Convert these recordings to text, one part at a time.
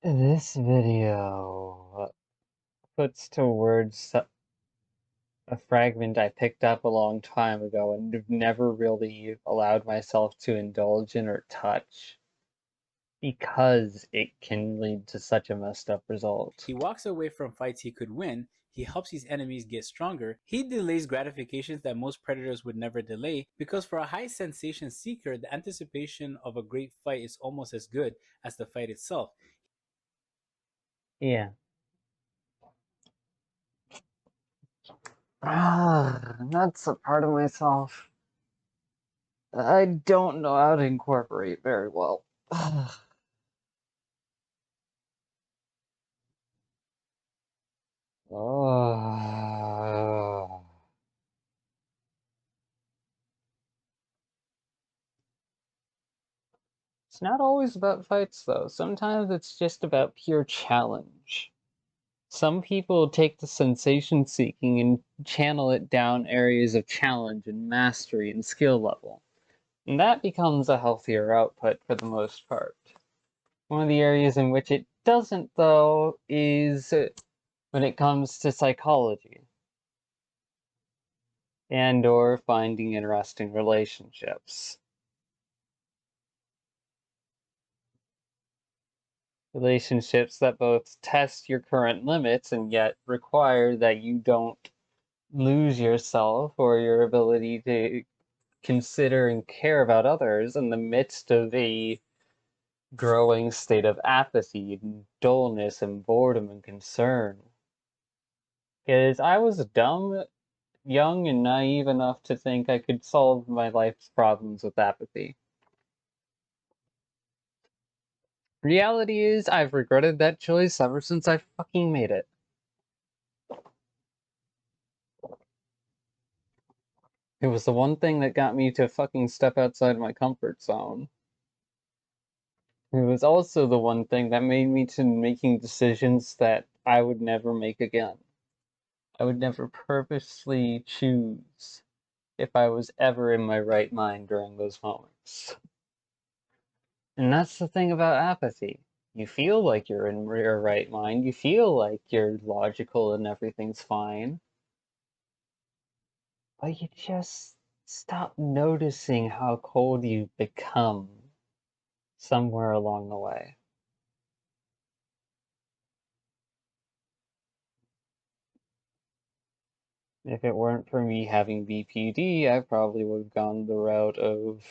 This video puts to words a fragment I picked up a long time ago and have never really allowed myself to indulge in or touch because it can lead to such a messed up result. He walks away from fights he could win. He helps his enemies get stronger. He delays gratifications that most predators would never delay because for a high sensation seeker, the anticipation of a great fight is almost as good as the fight itself. Yeah. That's a part of myself I don't know how to incorporate very well. Oh. It's not always about fights, though. Sometimes it's just about pure challenge. Some people take the sensation seeking and channel it down areas of challenge and mastery and skill level. And that becomes a healthier output for the most part. One of the areas in which it doesn't, though, is when it comes to psychology and or finding interesting relationships. Relationships that both test your current limits and yet require that you don't lose yourself or your ability to consider and care about others in the midst of a growing state of apathy and dullness and boredom and concern. Because I was dumb, young, and naive enough to think I could solve my life's problems with apathy. Reality is, I've regretted that choice ever since I fucking made it. It was the one thing that got me to fucking step outside my comfort zone. It was also the one thing that made me to making decisions that I would never make again. I would never purposely choose if I was ever in my right mind during those moments. And that's the thing about apathy. You feel like you're in your right mind, you feel like you're logical and everything's fine, but you just stop noticing how cold you've become somewhere along the way. If it weren't for me having BPD, I probably would have gone the route of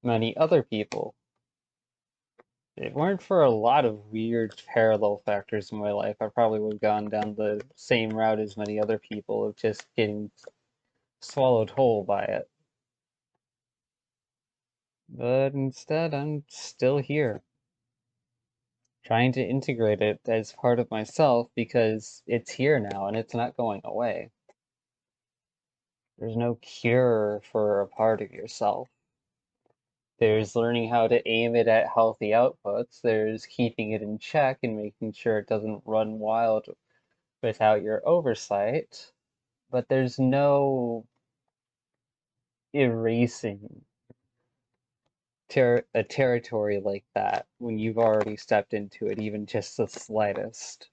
many other people. If it weren't for a lot of weird parallel factors in my life, I probably would have gone down the same route as many other people of just getting swallowed whole by it. But instead, I'm still here, trying to integrate it as part of myself because it's here now and it's not going away. There's no cure for a part of yourself. There's learning how to aim it at healthy outputs. There's keeping it in check and making sure it doesn't run wild without your oversight. But there's no erasing a territory like that when you've already stepped into it, even just the slightest.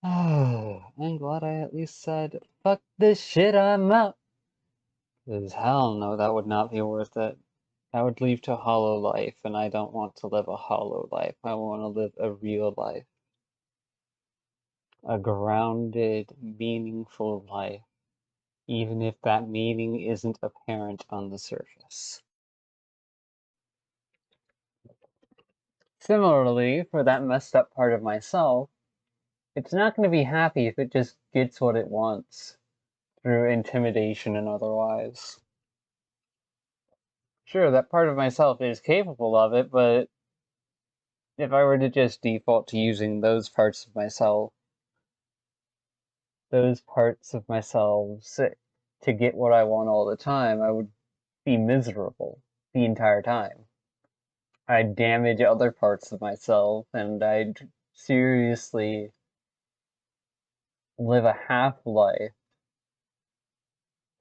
Oh, I'm glad I at least said, fuck this shit, I'm out. Because hell no, that would not be worth it. That would lead to a hollow life, and I don't want to live a hollow life. I want to live a real life. A grounded, meaningful life, even if that meaning isn't apparent on the surface. Similarly, for that messed up part of myself, it's not going to be happy if it just gets what it wants, through intimidation and otherwise. Sure, that part of myself is capable of it, but if I were to just default to using those parts of myself to get what I want all the time, I would be miserable the entire time. I'd damage other parts of myself, and I'd seriously live a half-life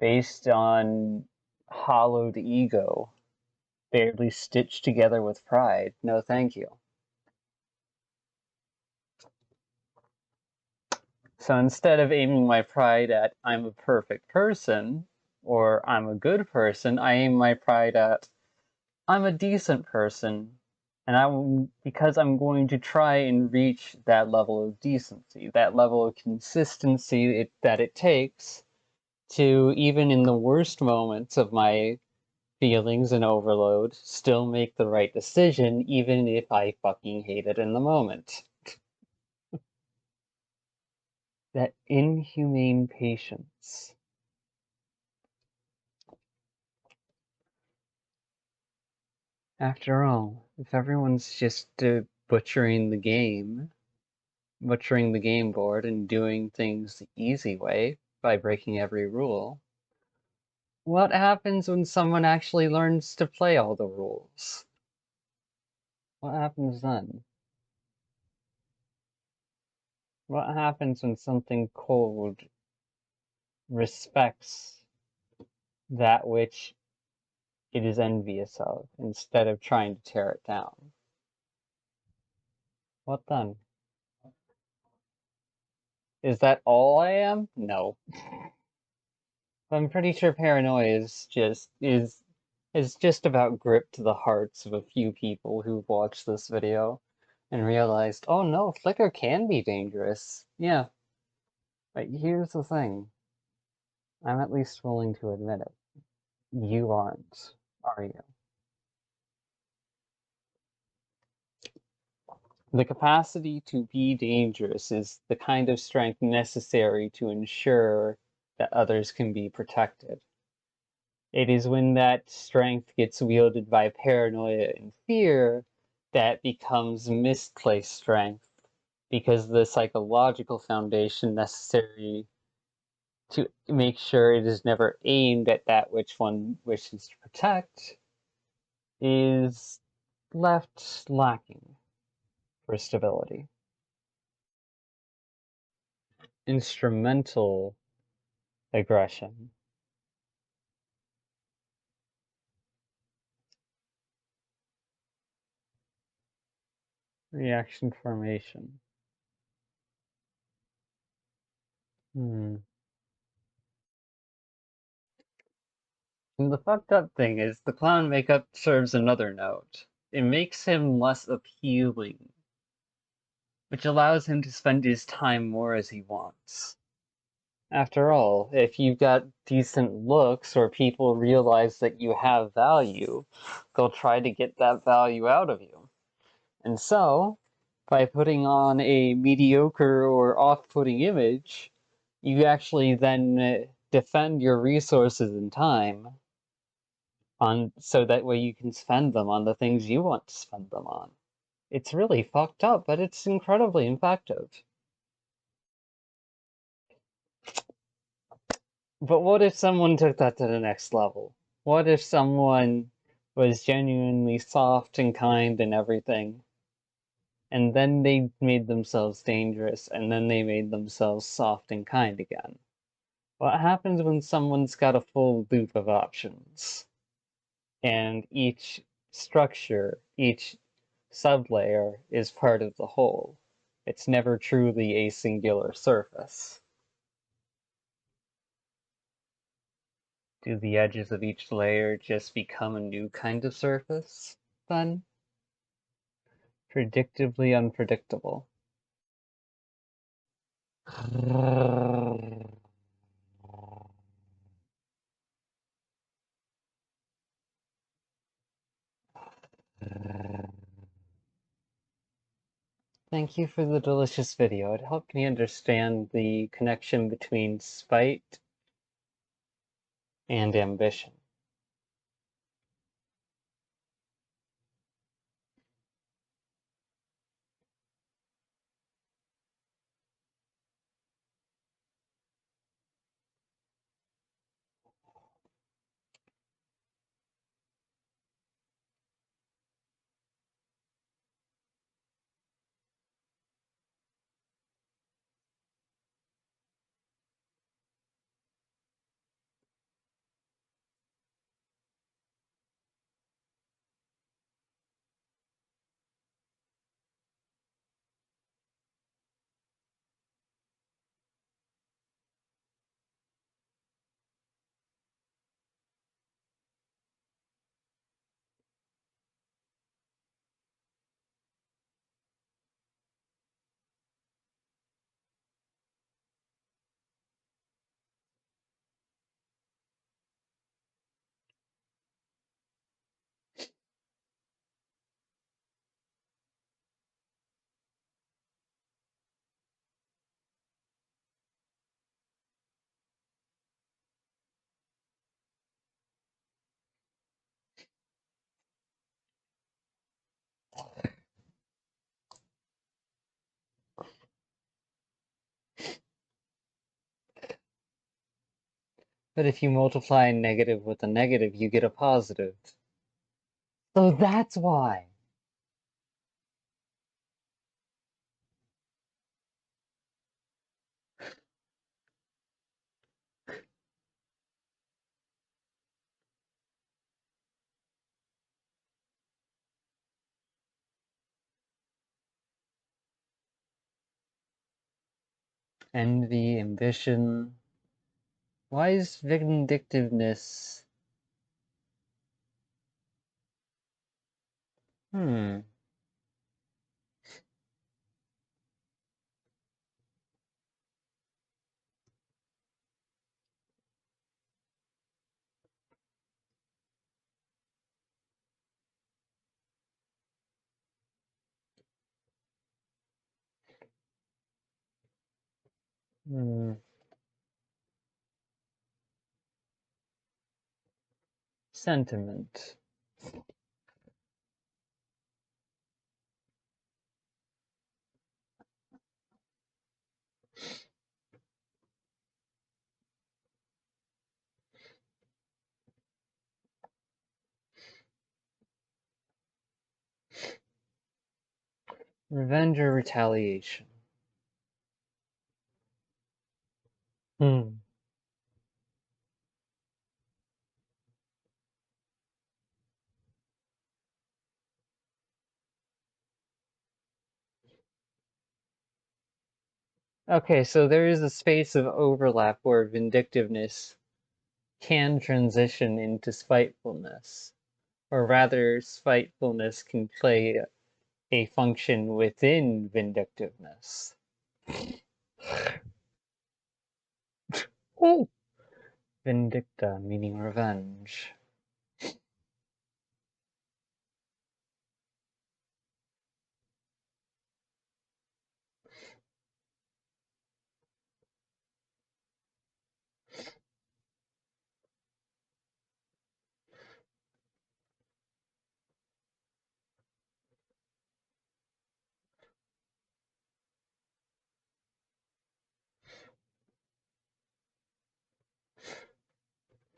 based on hollowed ego barely stitched together with pride. No, thank you. So instead of aiming my pride at I'm a perfect person or I'm a good person, I aim my pride at I'm a decent person. And because I'm going to try and reach that level of decency, that level of consistency that it takes to, even in the worst moments of my feelings and overload, still make the right decision, even if I fucking hate it in the moment. That inhumane patience. After all, if everyone's just butchering the game board and doing things the easy way by breaking every rule, what happens when someone actually learns to play all the rules? What happens then? What happens when something cold respects that which it is envious of instead of trying to tear it down? What then? Is that all I am? No. I'm pretty sure paranoia is just about gripped the hearts of a few people who've watched this video and realized, oh no, Flickr can be dangerous. Yeah, but here's the thing. I'm at least willing to admit it. You aren't, are you? The capacity to be dangerous is the kind of strength necessary to ensure that others can be protected. It is when that strength gets wielded by paranoia and fear that becomes misplaced strength, because the psychological foundation necessary to make sure it is never aimed at that which one wishes to protect is left lacking for stability. Instrumental aggression. Reaction formation. Hmm. And the fucked up thing is the clown makeup serves another note. It makes him less appealing, which allows him to spend his time more as he wants. After all, if you've got decent looks or people realize that you have value, they'll try to get that value out of you. And so, by putting on a mediocre or off-putting image, you actually then defend your resources and time so that way you can spend them on the things you want to spend them on. It's really fucked up, but it's incredibly effective. But what if someone took that to the next level? What if someone was genuinely soft and kind and everything, and then they made themselves dangerous, and then they made themselves soft and kind again? What happens when someone's got a full loop of options, and each structure, each sublayer is part of the whole? It's never truly a singular surface. Do the edges of each layer just become a new kind of surface, then? Predictably unpredictable. Thank you for the delicious video. It helped me understand the connection between spite and ambition. But if you multiply a negative with a negative, you get a positive. So that's why. Envy, ambition. Why is vindictiveness? Hmm. Hmm. Sentiment. Revenge or retaliation. Hmm. Okay, so there is a space of overlap where vindictiveness can transition into spitefulness, or rather, spitefulness can play a function within vindictiveness. Oh! Vindicta, meaning revenge.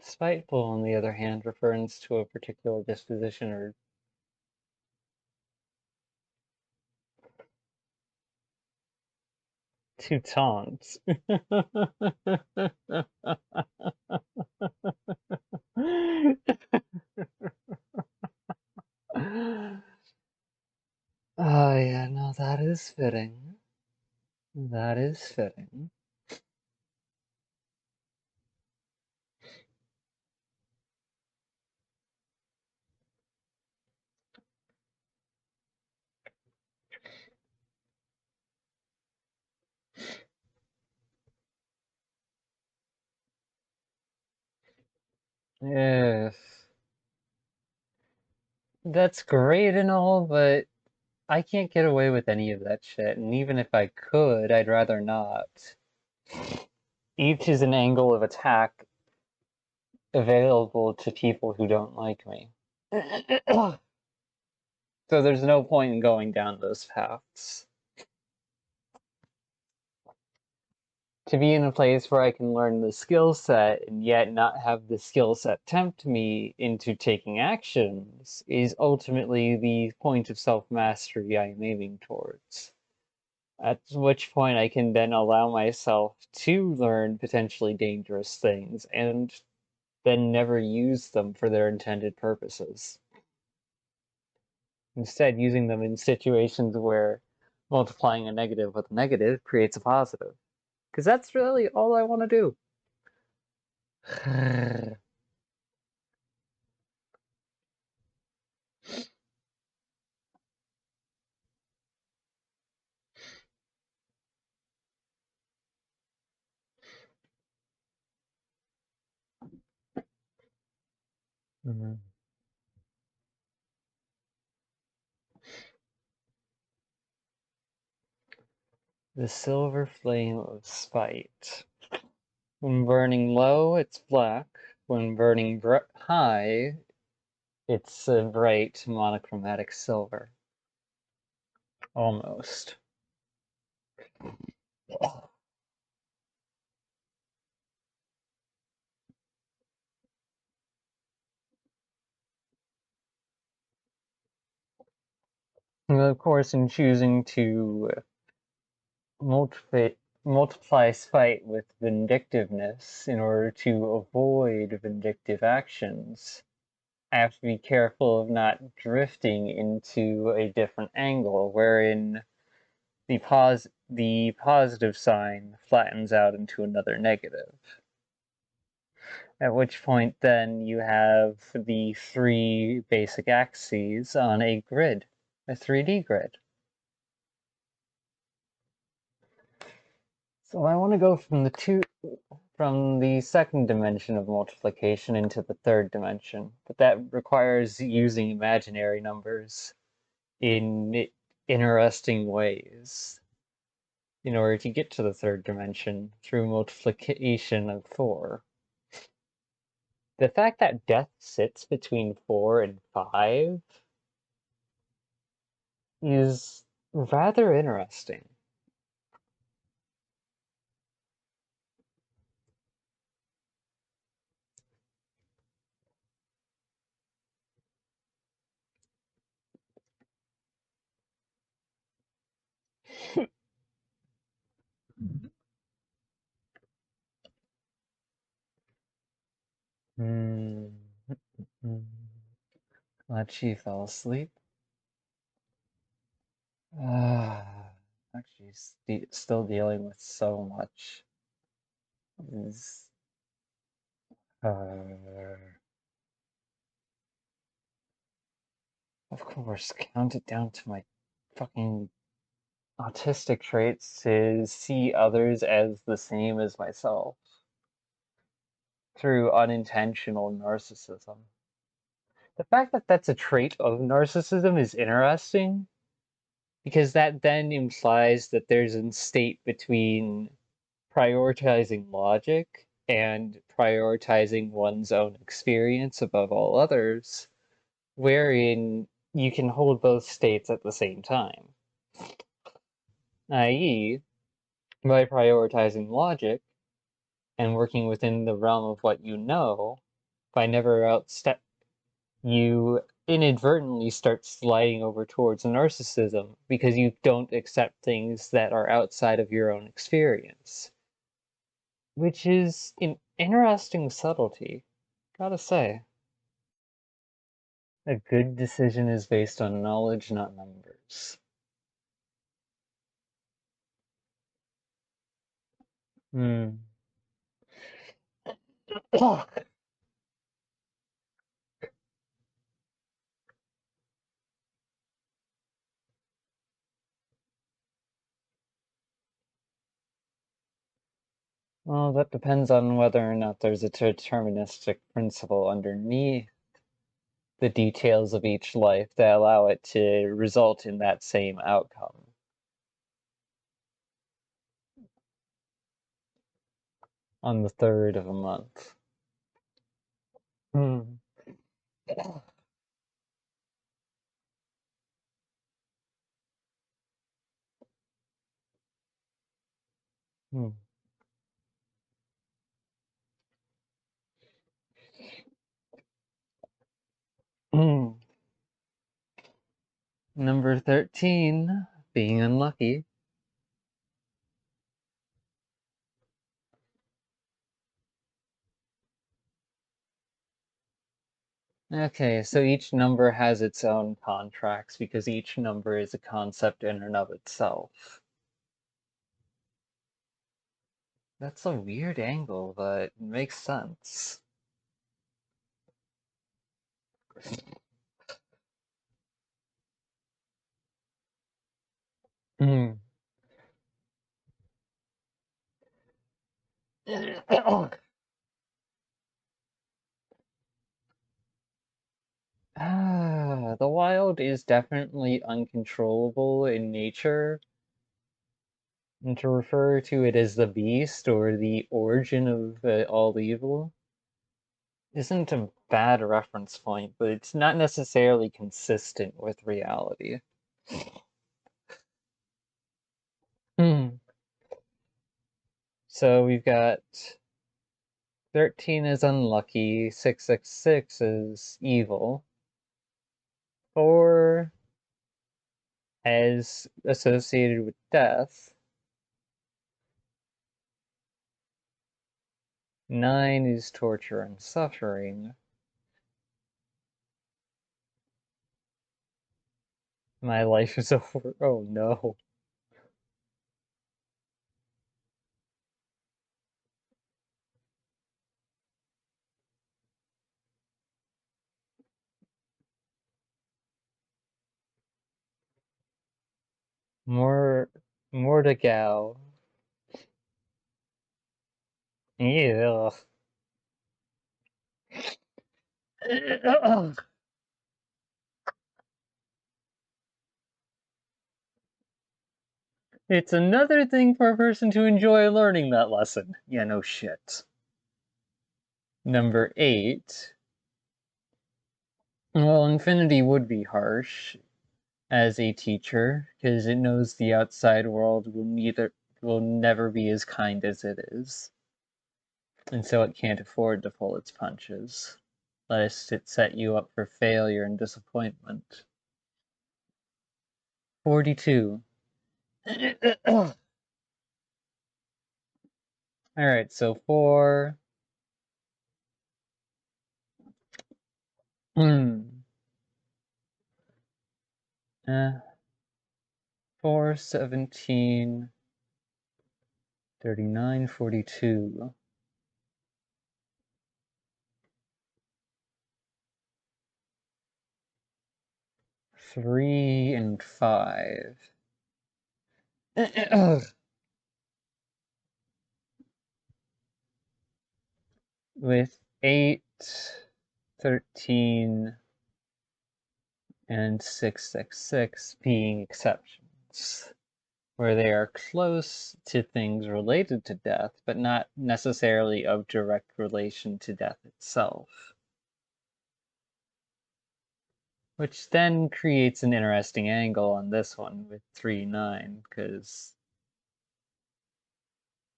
Spiteful, on the other hand, refers to a particular disposition or to taunt. Oh yeah, no, that is fitting. That is fitting. Yes. That's great and all, but I can't get away with any of that shit, and even if I could, I'd rather not. Each is an angle of attack available to people who don't like me. So there's no point in going down those paths. To be in a place where I can learn the skill set and yet not have the skill set tempt me into taking actions is ultimately the point of self-mastery I am aiming towards. At which point I can then allow myself to learn potentially dangerous things and then never use them for their intended purposes. Instead, using them in situations where multiplying a negative with a negative creates a positive. Because that's really all I want to do. Mhm. The silver flame of spite. When burning low, it's black. When burning high, it's a bright monochromatic silver. Almost. And of course, in choosing to multiply spite with vindictiveness in order to avoid vindictive actions, I have to be careful of not drifting into a different angle wherein the positive sign flattens out into another negative. At which point then you have the three basic axes on a grid, a 3D grid. So I want to go from the second dimension of multiplication into the third dimension, but that requires using imaginary numbers in interesting ways in order to get to the third dimension through multiplication of 4. The fact that death sits between 4 and 5 is rather interesting. Hmm. Glad she fell asleep. Actually, still dealing with so much. Is uh, of course, count it down to my fucking autistic traits to see others as the same as myself through unintentional narcissism. The fact that that's a trait of narcissism is interesting because that then implies that there's a state between prioritizing logic and prioritizing one's own experience above all others, wherein you can hold both states at the same time. I.e., by prioritizing logic and working within the realm of what you know, by never outstep, you inadvertently start sliding over towards narcissism because you don't accept things that are outside of your own experience, which is an interesting subtlety, gotta say. A good decision is based on knowledge, not numbers. Hmm. Well, that depends on whether or not there's a deterministic principle underneath the details of each life that allow it to result in that same outcome. On the third of a month. Hmm. Hmm. Hmm. Number 13, being unlucky. Okay, so each number has its own contracts because each number is a concept in and of itself. That's a weird angle, but it makes sense. Hmm. The wild is definitely uncontrollable in nature, and to refer to it as the beast or the origin of all evil isn't a bad reference point, but it's not necessarily consistent with reality. So we've got 13 is unlucky, 666 is evil, 4 as associated with death, 9 is torture and suffering. My life is over. Oh no. More, Mordigal. Yeah. It's another thing for a person to enjoy learning that lesson. Yeah, no shit. Number 8. Well, infinity would be harsh as a teacher, because it knows the outside world will never be as kind as it is. And so it can't afford to pull its punches, lest it set you up for failure and disappointment. 42. Alright, so 4. Hmm. 4, 17, 39, 42. 3 and 5. With 8, 13, and 666 being exceptions, where they are close to things related to death, but not necessarily of direct relation to death itself. Which then creates an interesting angle on this one with 3, 9, because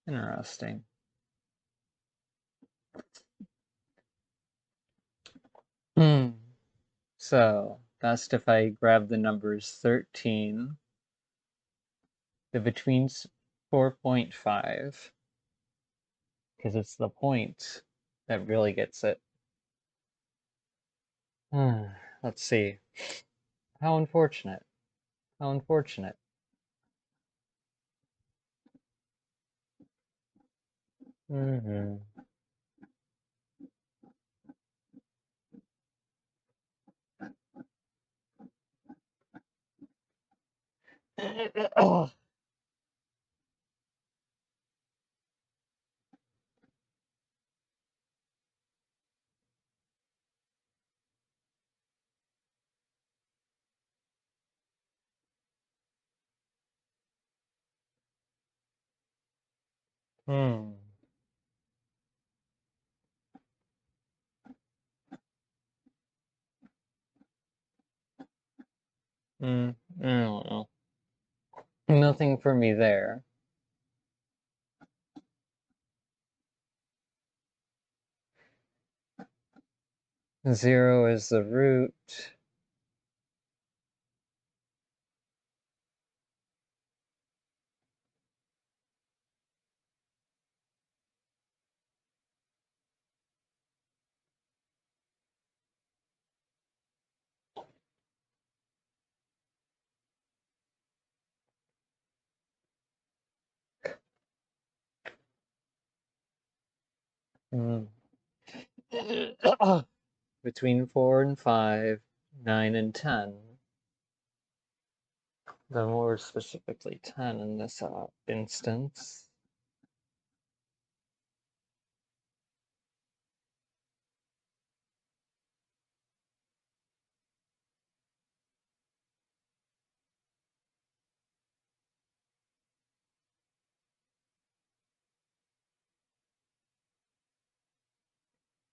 interesting. So, best if I grab the numbers 13, the between's 4.5, because it's the point that really gets it. Let's see. How unfortunate. How unfortunate. Mm-hmm. Oh. Hmm. I don't know. Nothing for me there. 0 is the root. Hmm. Between 4 and 5, 9 and 10. The more specifically 10 in this instance.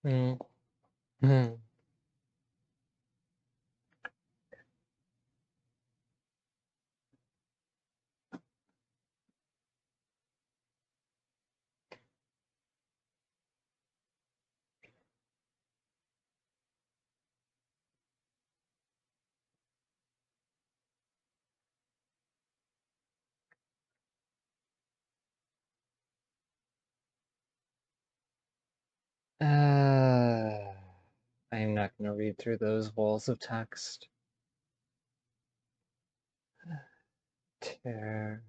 Hmm. Hmm. I am not going to read through those walls of text. Tear.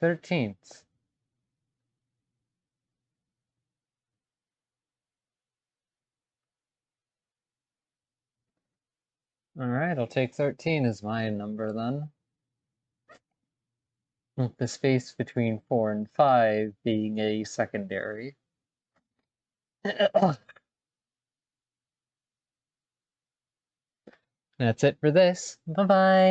$13th. Alright, I'll take 13 as my number then. With the space between 4 and 5 being a secondary. That's it for this. Bye-bye!